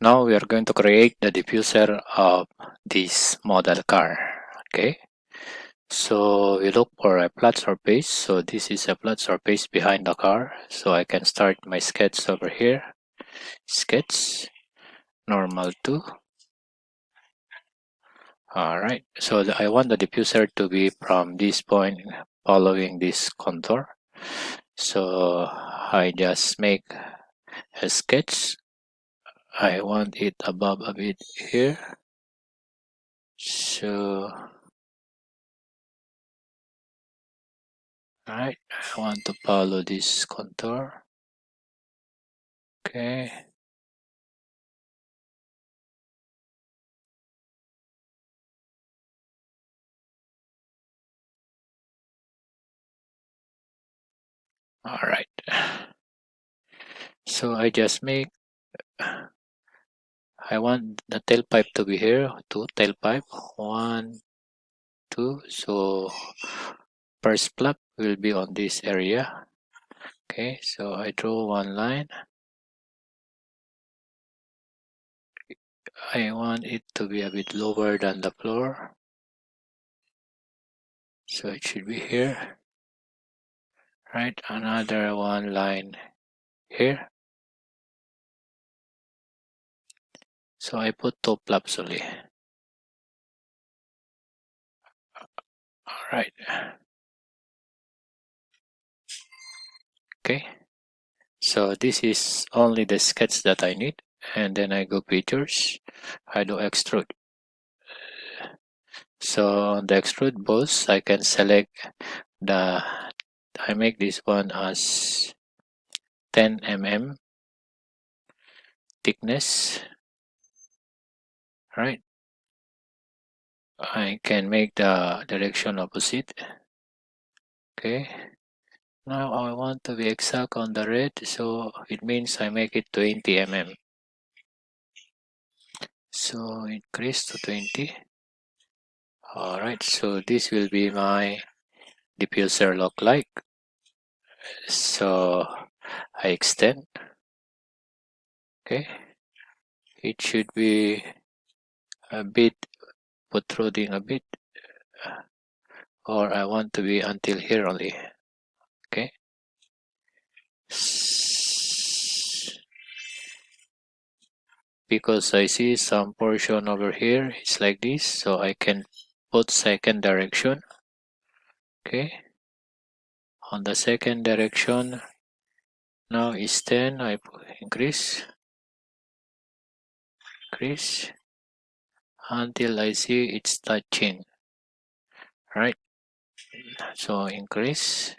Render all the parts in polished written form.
Now we are going to create the diffuser of this model car. Okay, so we look for a flat surface. So this is a flat surface behind the car. So I can start my sketch over here. Sketch, normal 2. Alright, so I want the diffuser to be from this point following this contour. So I just make a sketch. I want it above a bit here. So alright, I want to follow this contour. Okay. Alright. So I just make, I want the tailpipe to be here. 2 tailpipe. 1, 2. So first flap will be on this area. Okay, so I draw one line. I want it to be a bit lower than the floor. So it should be here. Right, another one line here. So I put 2 flaps only. Alright. Okay. So this is only the sketch that I need. And then I go pictures. I do extrude. So on the extrude boss, I can select I make this one as 10 mm thickness. Right. I can make the direction opposite. Okay. Now I want to be exact on the red, so it means I make it 20 mm. So increase to 20. Alright, so this will be my diffuser look like. So I extend. Okay. It should be a bit protruding a bit. Or I want to be until here only. Okay. Because I see some portion over here, it's like this, so I can put second direction. Okay. On the second direction, now is 10. I increase until I see it's touching. Right. So increase.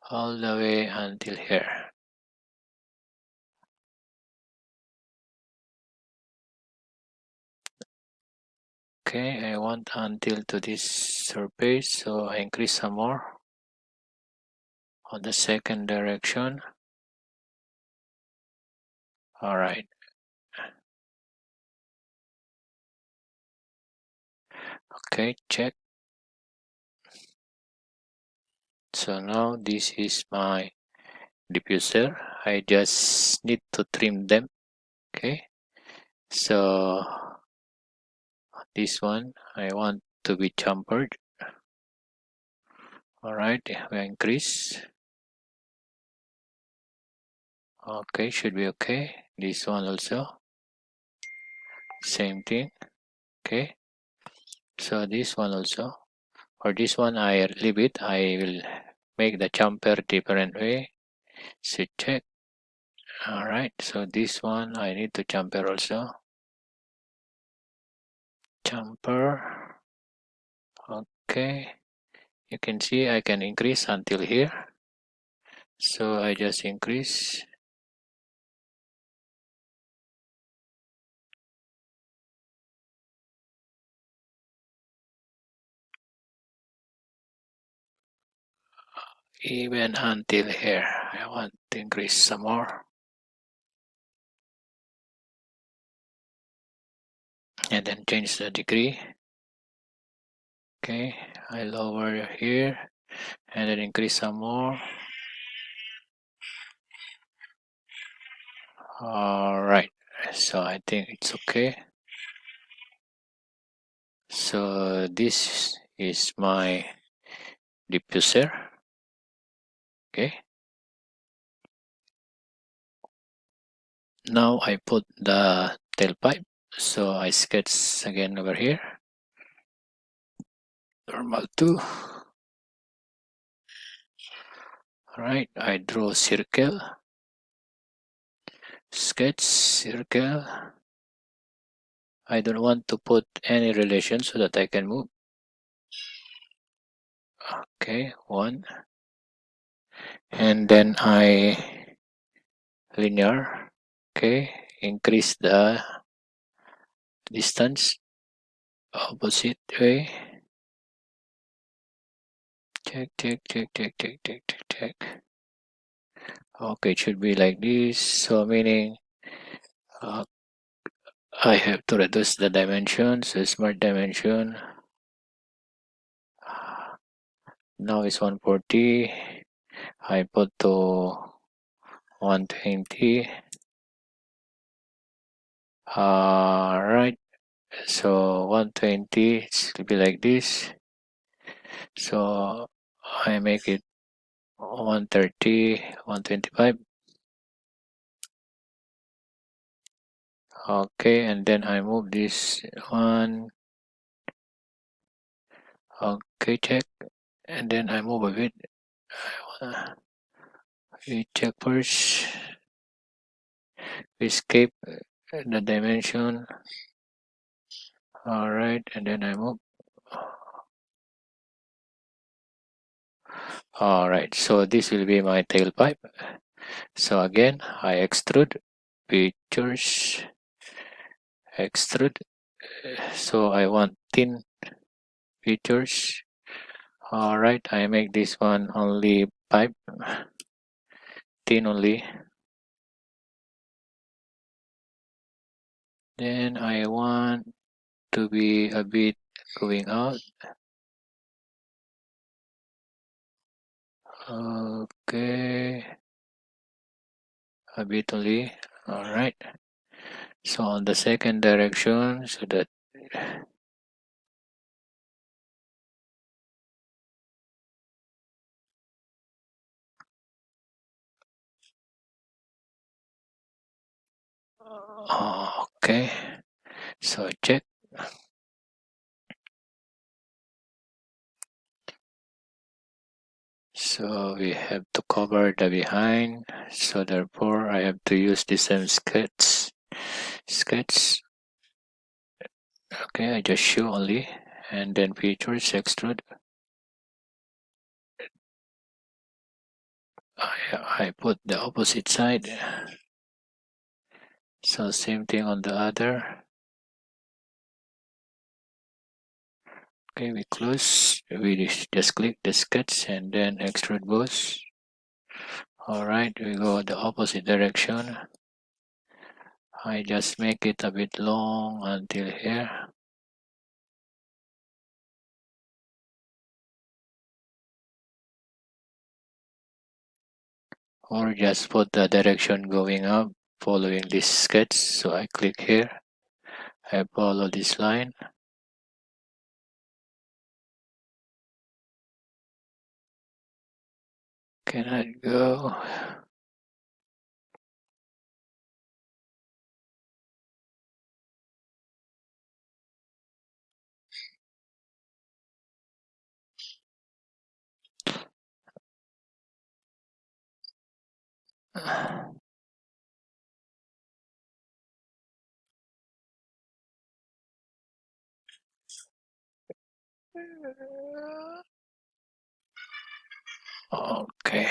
All the way until here. Okay, I want until to this surface, so I increase some more on the second direction. Alright. Okay, check. So now this is my diffuser. I just need to trim them. Okay. So this one I want to be chamfered. Alright, we increase. Okay, should be okay. This one also. Same thing. Okay. So this one also. For this one I leave it. I will make the chamfer different way. So check. Alright, so this one I need to chamfer also. Chamfer. Okay. You can see I can increase until here. So I just increase. Even until here. I want to increase some more. And then change the degree. Okay, I lower here and then increase some more. Alright, so I think it's okay. So this is my diffuser. Okay. Now I put the tailpipe. So I sketch again over here. Normal 2. Alright, I draw circle. Sketch circle. I don't want to put any relation so that I can move. Okay, 1. And then I linear. Okay, increase the distance opposite way. Check. Okay, it should be like this. So meaning uh, I have to reduce the dimensions. So smart dimension. Now it's 140. I put to 120. Right. So 120 it will be like this. So I make it 130, 125. Okay, and then I move this one. Okay, check. And then I move a bit. We check first. Escape the dimension. Alright, and then I move. Alright, so this will be my tailpipe. So again, I extrude, pictures, extrude. So I want thin features. Alright, I make this one only pipe, thin only. Then I want to be a bit going out. Okay, a bit only. Alright. So on the second direction, so that okay, so check. So we have to cover the behind. So therefore, I have to use the same sketch. Okay, I just show only, and then features extrude. I put the opposite side. So same thing on the other. Okay, we close. We just click the sketch and then extrude both. Alright, we go the opposite direction. I just make it a bit long until here. Or just put the direction going up following this sketch. So I click here. I follow this line. Can I go? Okay.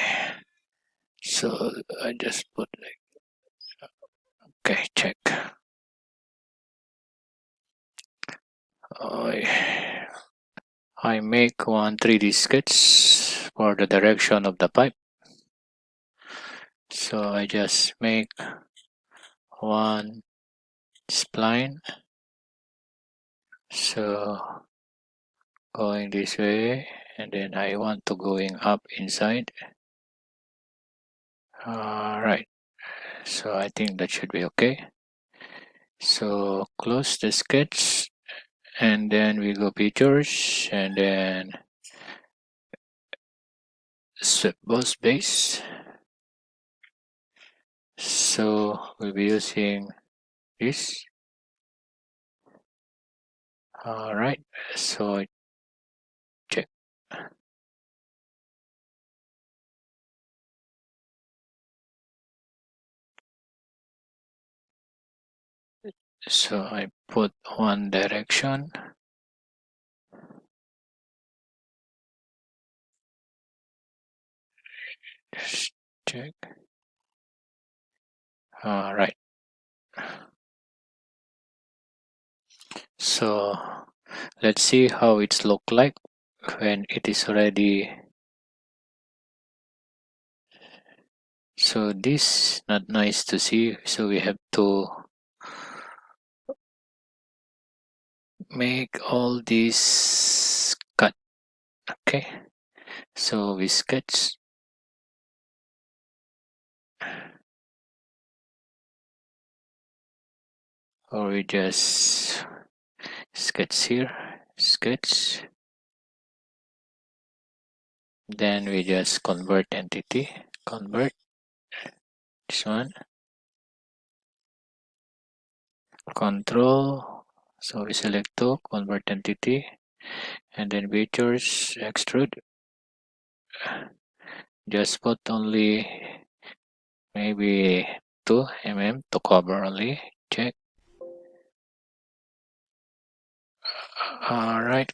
So I just put like, okay, check. I make one 3D sketch for the direction of the pipe. So I just make one spline. So going this way, and then I want to going up inside. Alright, So I think that should be okay. So close the sketch, and then we go pictures, and then sweep boss base. So we'll be using this. All right, so check. So I put one direction. Just check. All right. So let's see how it's look like when it is ready. So this not nice to see, so we have to make all these cut. Okay, so we sketch, or we just sketch here, sketch, then we just convert entity, convert this one, control, so we select to convert entity, and then features extrude, just put only maybe 2 to cover only, check. All right,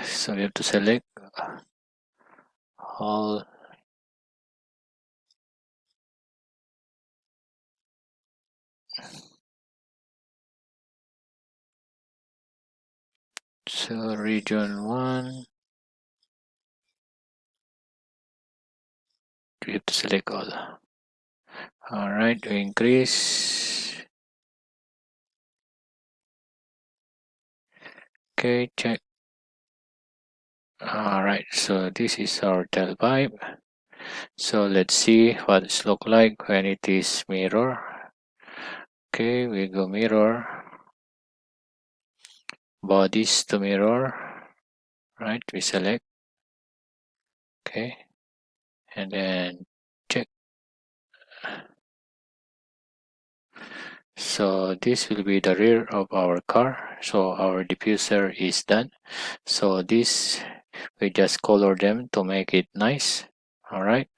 so we have to select all. So region 1, we have to select all. All right, we increase. Okay, check. All right, so this is our tailpipe. So let's see what it's look like when it is mirror. Okay, we go mirror, bodies to mirror, right? We select, okay, and then check. So this will be the rear of our car. So our diffuser is done. So this we just color them to make it nice. All right.